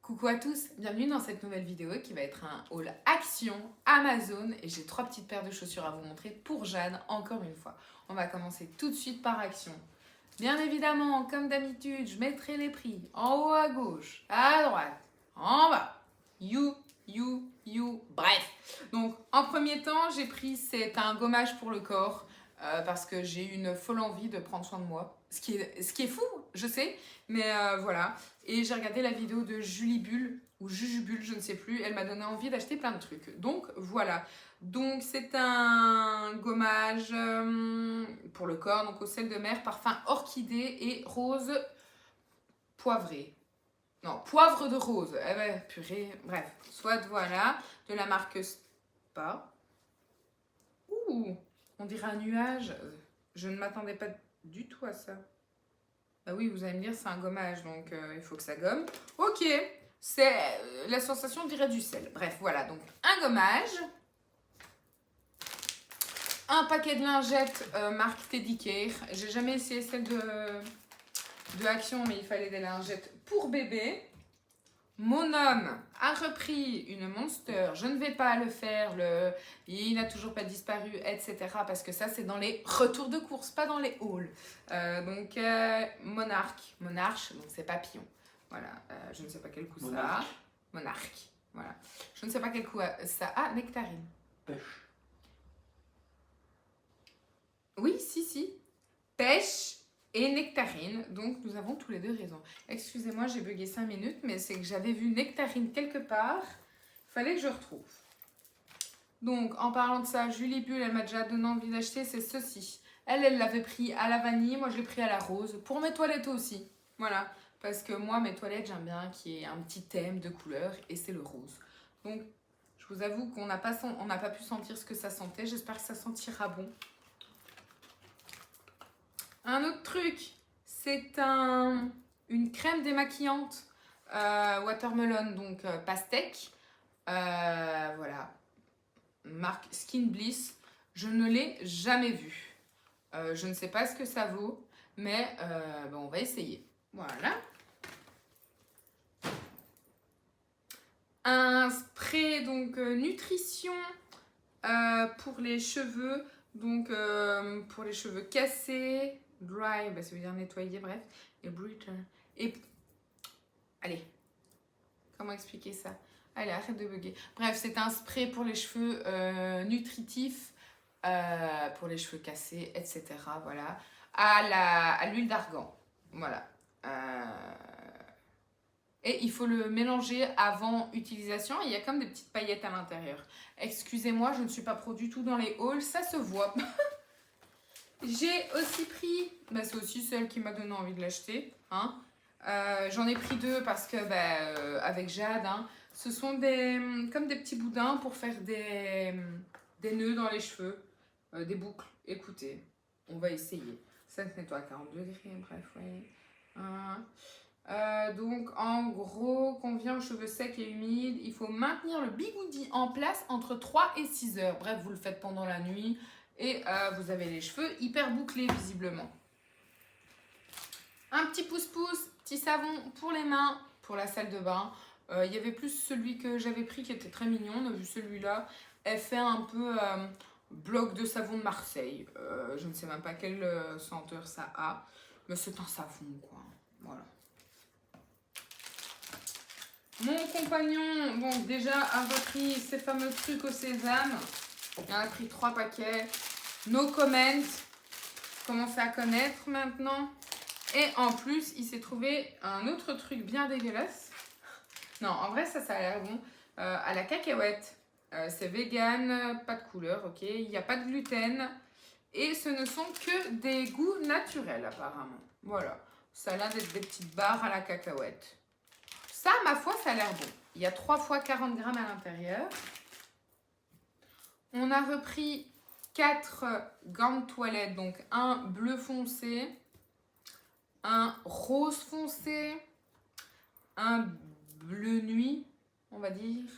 Coucou à tous, bienvenue dans cette nouvelle vidéo qui va être un haul action Amazon et j'ai 3 petites paires de chaussures à vous montrer pour Jeanne encore une fois. On va commencer tout de suite par action. Bien évidemment, comme d'habitude, je mettrai les prix en haut à gauche, à droite, en bas. Bref. Donc en premier temps, j'ai pris, c'est un gommage pour le corps parce que j'ai une folle envie de prendre soin de moi. Ce qui est fou, je sais, mais voilà. Et j'ai regardé la vidéo de Julie Bull, ou Jujubule, je ne sais plus. Elle m'a donné envie d'acheter plein de trucs. Donc voilà. Donc c'est un gommage pour le corps, donc au sel de mer, parfum orchidée et rose poivré. Non, poivre de rose. Eh ben, purée. Bref, soit voilà, de la marque Spa. Ouh, on dirait un nuage. Je ne m'attendais pas du tout à ça. Bah oui, vous allez me dire, c'est un gommage, donc il faut que ça gomme. Ok, c'est la sensation, on dirait du sel. Bref, voilà, donc un gommage. Un paquet de lingettes marque Teddy Care. J'ai jamais essayé celle de Action, mais il fallait des lingettes pour bébé. Mon homme a repris une Monster, je ne vais pas le faire, il n'a toujours pas disparu, etc. Parce que ça, c'est dans les retours de course, pas dans les hauls. Monarque, donc c'est papillon. Voilà, je ne sais pas quel coup ça a. Monarque, voilà. Je ne sais pas quel coup ça a. Nectarine. Pêche. Oui, si. Pêche et nectarine, donc nous avons tous les deux raison. Excusez-moi, j'ai bugué 5 minutes, mais c'est que j'avais vu nectarine quelque part. Il fallait que je retrouve. Donc, en parlant de ça, Julie Bull, elle m'a déjà donné envie d'acheter, c'est ceci. Elle l'avait pris à la vanille, moi je l'ai pris à la rose. Pour mes toilettes aussi. Voilà. Parce que moi, mes toilettes, j'aime bien qu'il y ait un petit thème de couleur, et c'est le rose. Donc, je vous avoue qu'on n'a pas pu sentir ce que ça sentait. J'espère que ça sentira bon. Un autre truc, c'est une crème démaquillante watermelon, donc pastèque. Voilà, marque Skin Bliss. Je ne l'ai jamais vue. Je ne sais pas ce que ça vaut, mais on va essayer. Voilà. Un spray donc nutrition pour les cheveux, donc pour les cheveux cassés. Dry, bah, ça veut dire nettoyer, bref. Et brittle. Et allez, comment expliquer ça? Allez, arrête de bugger. Bref, c'est un spray pour les cheveux nutritifs, pour les cheveux cassés, etc. Voilà. À l'huile d'argan. Voilà. Et il faut le mélanger avant utilisation. Il y a comme des petites paillettes à l'intérieur. Excusez-moi, je ne suis pas pro du tout dans les hauls, ça se voit. J'ai aussi pris, bah c'est aussi celle qui m'a donné envie de l'acheter. Hein. J'en ai pris 2 parce que, avec Jade, hein, ce sont comme des petits boudins pour faire des nœuds dans les cheveux, des boucles. Écoutez, on va essayer. Ça se nettoie à 40 degrés, bref, oui. Donc, en gros, convient aux cheveux secs et humides. Il faut maintenir le bigoudi en place entre 3 et 6 heures. Bref, vous le faites pendant la nuit. Et vous avez les cheveux hyper bouclés visiblement. Un petit pouce-pouce, petit savon pour les mains, pour la salle de bain. Il y avait plus celui que j'avais pris qui était très mignon. On a vu celui-là. Elle fait un peu bloc de savon de Marseille. Je ne sais même pas quelle senteur ça a. Mais c'est un savon quoi. Voilà. Mon compagnon, bon déjà a repris ces fameux trucs au sésame. Il en a pris 3 paquets. No comment. Commencez à connaître maintenant. Et en plus, il s'est trouvé un autre truc bien dégueulasse. Non, en vrai, ça a l'air bon. À la cacahuète. C'est vegan, pas de couleur, ok. Il n'y a pas de gluten. Et ce ne sont que des goûts naturels, apparemment. Voilà. Ça a l'air d'être des petites barres à la cacahuète. Ça, ma foi, ça a l'air bon. Il y a 3 fois 40 grammes à l'intérieur. On a repris 4 gants de toilette, donc un bleu foncé, un rose foncé, un bleu nuit, on va dire,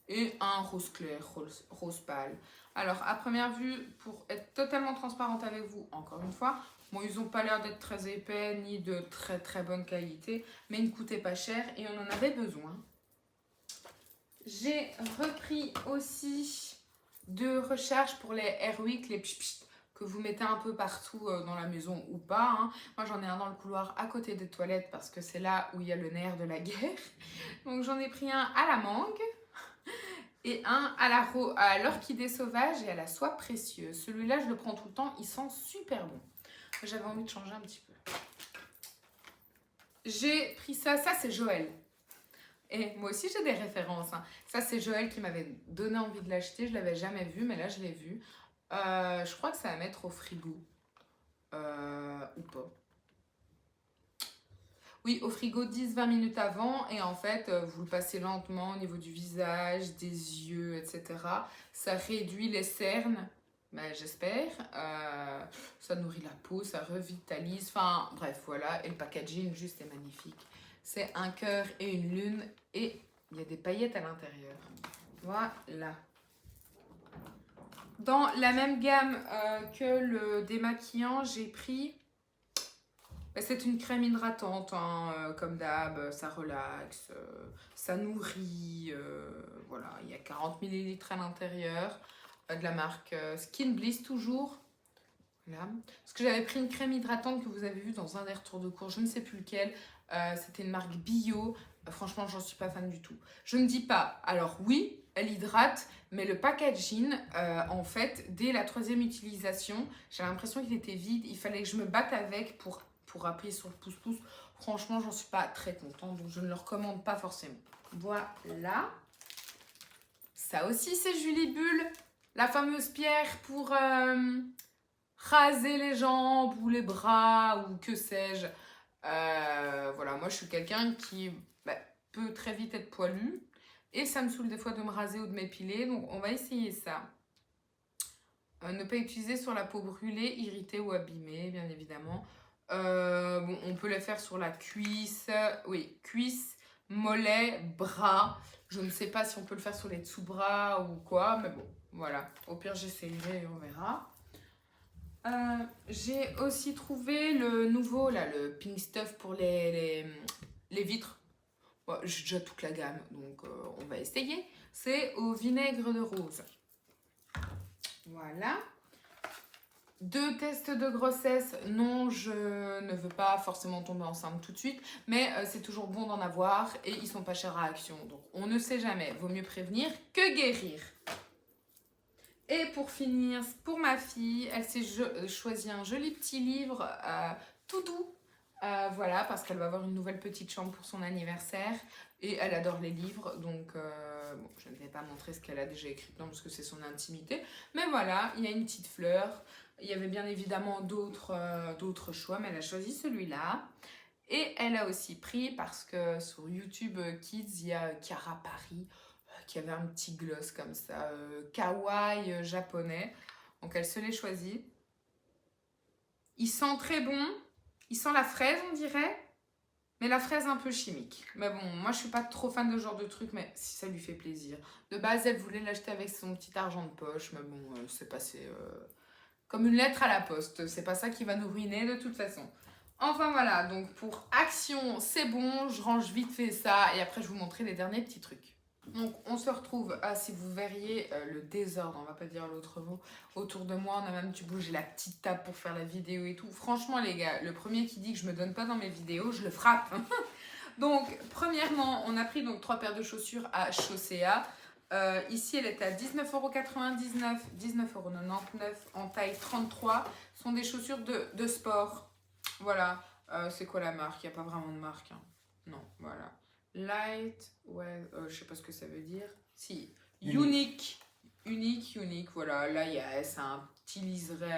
et un rose clair, rose pâle. Alors, à première vue, pour être totalement transparente avec vous, encore une fois, Bon, ils n'ont pas l'air d'être très épais ni de très très bonne qualité, mais ils ne coûtaient pas cher et on en avait besoin. J'ai repris aussi de recharge pour les Airwick, les pchit que vous mettez un peu partout dans la maison ou pas. Hein. Moi, j'en ai un dans le couloir à côté des toilettes parce que c'est là où il y a le nerf de la guerre. Donc, j'en ai pris un à la mangue et un à l'orchidée sauvage et à la soie précieuse. Celui-là, je le prends tout le temps. Il sent super bon. J'avais envie de changer un petit peu. J'ai pris ça. Ça, c'est Joël. Et moi aussi, j'ai des références. Hein. Ça, c'est Joël qui m'avait donné envie de l'acheter. Je ne l'avais jamais vu, mais là, je l'ai vu. Je crois que ça va mettre au frigo. Ou pas. Oui, au frigo 10-20 minutes avant. Et en fait, vous le passez lentement au niveau du visage, des yeux, etc. Ça réduit les cernes. Ben, j'espère. Ça nourrit la peau, ça revitalise. Enfin, bref, voilà. Et le packaging, juste, est magnifique. C'est un cœur et une lune. Et il y a des paillettes à l'intérieur. Voilà. Dans la même gamme que le démaquillant, j'ai pris... C'est une crème hydratante, hein, comme d'hab, ça relaxe, ça nourrit. Voilà, il y a 40 ml à l'intérieur, de la marque Skin Bliss toujours. Voilà. Parce que j'avais pris une crème hydratante que vous avez vue dans un des retours de cours, je ne sais plus lequel. C'était une marque bio. Franchement, j'en suis pas fan du tout. Je ne dis pas, alors oui, elle hydrate, mais le packaging, en fait, dès la 3e utilisation, j'avais l'impression qu'il était vide. Il fallait que je me batte avec pour appuyer sur le pouce-pouce. Franchement, j'en suis pas très contente, donc je ne le recommande pas forcément. Voilà. Ça aussi, c'est Julie Bull, la fameuse pierre pour raser les jambes ou les bras ou que sais-je. Voilà, moi je suis quelqu'un qui peut très vite être poilu et ça me saoule des fois de me raser ou de m'épiler, donc on va essayer ça. Ne pas utiliser sur la peau brûlée, irritée ou abîmée, bien évidemment. Bon, on peut les faire sur la cuisse, oui, cuisse, mollet, bras. Je ne sais pas si on peut le faire sur les dessous-bras ou quoi, mais bon, voilà. Au pire, j'essayerai et on verra. J'ai aussi trouvé le nouveau, là, le Pink Stuff pour les vitres. Bon, j'ai déjà toute la gamme, donc on va essayer. C'est au vinaigre de rose. Voilà. 2 tests de grossesse. Non, je ne veux pas forcément tomber enceinte tout de suite, mais c'est toujours bon d'en avoir et ils sont pas chers à Action. Donc on ne sait jamais, vaut mieux prévenir que guérir. Et pour finir, pour ma fille, elle s'est choisi un joli petit livre tout doux. Voilà, parce qu'elle va avoir une nouvelle petite chambre pour son anniversaire. Et elle adore les livres, donc bon, je ne vais pas montrer ce qu'elle a déjà écrit dedans parce que c'est son intimité. Mais voilà, il y a une petite fleur. Il y avait bien évidemment d'autres choix, mais elle a choisi celui-là. Et elle a aussi pris, parce que sur YouTube Kids, il y a Cara Paris, qui avait un petit gloss comme ça, kawaii japonais. Donc elle se l'est choisi. Il sent très bon. Il sent la fraise, on dirait. Mais la fraise un peu chimique. Mais bon, moi je suis pas trop fan de ce genre de truc, mais si ça lui fait plaisir. De base, elle voulait l'acheter avec son petit argent de poche, mais bon, c'est passé comme une lettre à la poste. C'est pas ça qui va nous ruiner de toute façon. Enfin voilà, donc pour Action, c'est bon, je range vite fait ça et après je vous montrerai les derniers petits trucs. Donc on se retrouve, si vous verriez le désordre, on va pas dire l'autre mot, autour de moi, on a même du bout, j'ai la petite table pour faire la vidéo et tout. Franchement les gars, le premier qui dit que je me donne pas dans mes vidéos, je le frappe. Donc premièrement, on a pris donc 3 paires de chaussures à Chaussea. Ici elle est à 19,99€, 19,99€ en taille 33. Ce sont des chaussures de sport. Voilà, c'est quoi la marque? Il n'y a pas vraiment de marque. Hein. Non, voilà. Light, ouais, je sais pas ce que ça veut dire. Si, unique, voilà. Là, c'est un petit liseré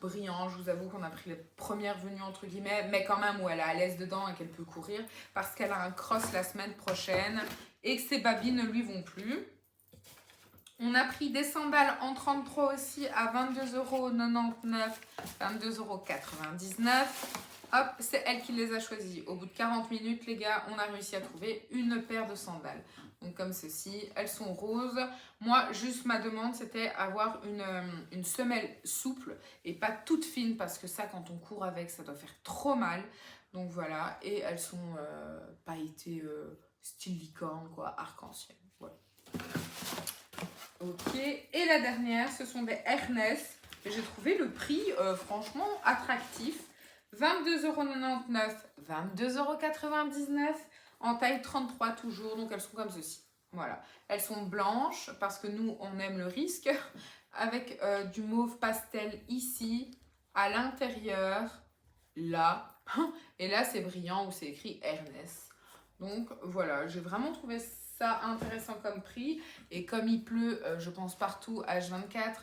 brillant. Je vous avoue qu'on a pris les premières venues, entre guillemets, mais quand même où elle est à l'aise dedans et qu'elle peut courir parce qu'elle a un cross la semaine prochaine et que ses babines ne lui vont plus. On a pris des sandales en 33 aussi à 22,99 €, 22,99 €. Hop, c'est elle qui les a choisis. Au bout de 40 minutes, les gars, on a réussi à trouver une paire de sandales. Donc comme ceci, elles sont roses. Moi, juste ma demande, c'était avoir une semelle souple et pas toute fine parce que ça, quand on court avec, ça doit faire trop mal. Donc voilà, et elles sont pailletées style licorne, quoi, arc-en-ciel. Voilà. Ok, et la dernière, ce sont des Ernest. J'ai trouvé le prix franchement attractif. 22,99 €, 22,99 € en taille 33 toujours. Donc elles sont comme ceci. Voilà, elles sont blanches parce que nous on aime le risque. Avec du mauve pastel ici, à l'intérieur, là. Et là c'est brillant où c'est écrit Ernest. Donc voilà, j'ai vraiment trouvé ça intéressant comme prix. Et comme il pleut, je pense partout, H24,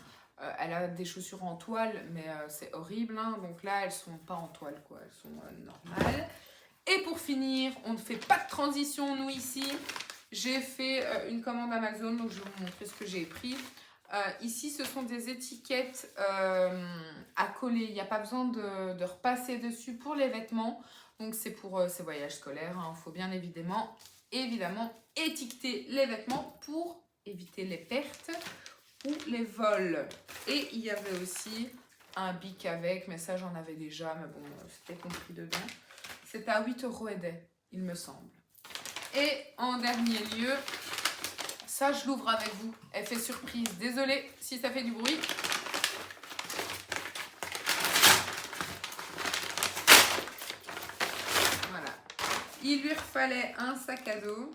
elle a des chaussures en toile, mais c'est horrible. Hein. Donc là, elles sont pas en toile, quoi. Elles sont normales. Et pour finir, on ne fait pas de transition, nous, ici. J'ai fait une commande Amazon, donc je vais vous montrer ce que j'ai pris. Ici, ce sont des étiquettes à coller. Il n'y a pas besoin de repasser dessus pour les vêtements. Donc, c'est pour ces voyages scolaires. Il faut bien évidemment étiqueter les vêtements pour éviter les pertes ou les vols. Et il y avait aussi un bic avec, mais ça, j'en avais déjà. Mais bon, c'était compris dedans. C'était à 8 € et des, il me semble. Et en dernier lieu... Ça, je l'ouvre avec vous. Elle fait surprise. Désolée si ça fait du bruit. Voilà. Il lui fallait un sac à dos.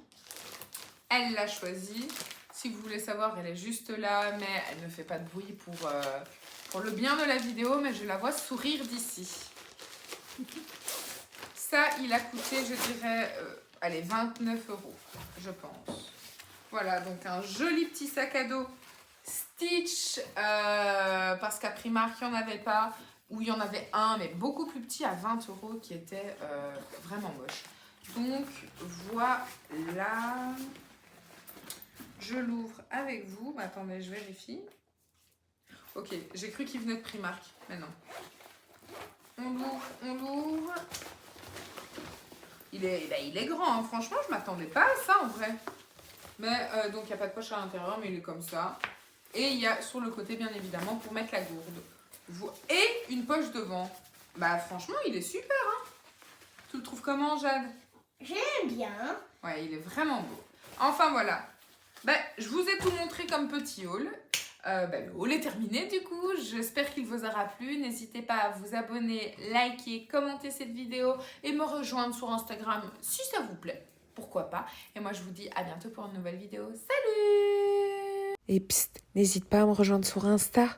Elle l'a choisi. Si vous voulez savoir, elle est juste là, mais elle ne fait pas de bruit pour le bien de la vidéo, mais je la vois sourire d'ici. Ça, il a coûté, je dirais, allez, 29 €, je pense. Voilà, donc un joli petit sac à dos Stitch, parce qu'à Primark, il n'y en avait pas, ou il y en avait un, mais beaucoup plus petit, à 20 € qui était vraiment moche. Donc, voilà. Je l'ouvre avec vous. Mais attendez, je vérifie. Ok, j'ai cru qu'il venait de Primark, mais non. On l'ouvre. Il est grand, hein. Franchement, je ne m'attendais pas à ça en vrai. Mais donc, il n'y a pas de poche à l'intérieur, mais il est comme ça. Et il y a sur le côté, bien évidemment, pour mettre la gourde. Et une poche devant. Bah, franchement, il est super, hein. Tu le trouves comment, Jade? J'aime bien. Ouais, il est vraiment beau. Enfin, voilà. Bah, je vous ai tout montré comme petit haul. Le haul est terminé, du coup. J'espère qu'il vous aura plu. N'hésitez pas à vous abonner, liker, commenter cette vidéo et me rejoindre sur Instagram si ça vous plaît. Pourquoi pas. Et moi, je vous dis à bientôt pour une nouvelle vidéo. Salut! Et psst, n'hésite pas à me rejoindre sur Insta.